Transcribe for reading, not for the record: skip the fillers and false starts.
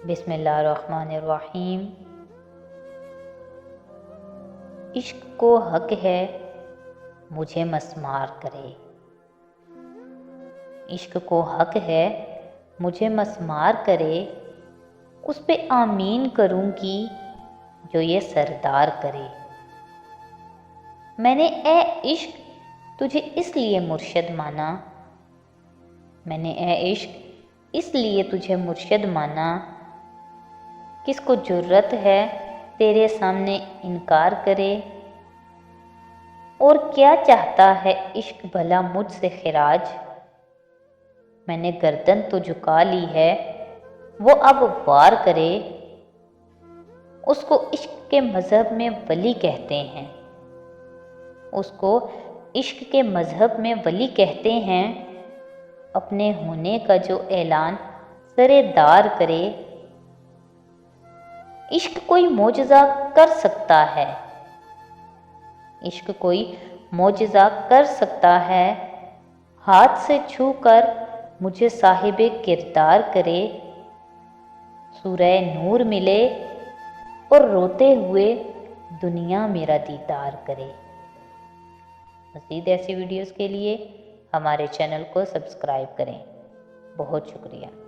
بسم اللہ الرحمن الرحیم۔ عشق کو حق ہے مجھے مسمار کرے، عشق کو حق ہے مجھے مسمار کرے، اس پہ آمین کروں گی جو یہ سردار کرے۔ میں نے اے عشق تجھے اس لیے مرشد مانا، میں نے اے عشق اس لیے تجھے مرشد مانا، کس کو جرأت ہے تیرے سامنے انکار کرے، اور کیا چاہتا ہے عشق بھلا مجھ سے خراج، میں نے گردن تو جھکا لی ہے وہ اب وار کرے۔ اس کو عشق کے مذہب میں ولی کہتے ہیں، اس کو عشق کے مذہب میں ولی کہتے ہیں، اپنے ہونے کا جو اعلان سرے دار کرے۔ عشق کوئی معجزہ کر سکتا ہے، عشق کوئی معجزہ کر سکتا ہے، ہاتھ سے چھو کر مجھے صاحب کردار کرے، سورہ نور ملے اور روتے ہوئے دنیا میرا دیدار کرے۔ مزید ایسی ویڈیوز کے لیے ہمارے چینل کو سبسکرائب کریں۔ بہت شکریہ۔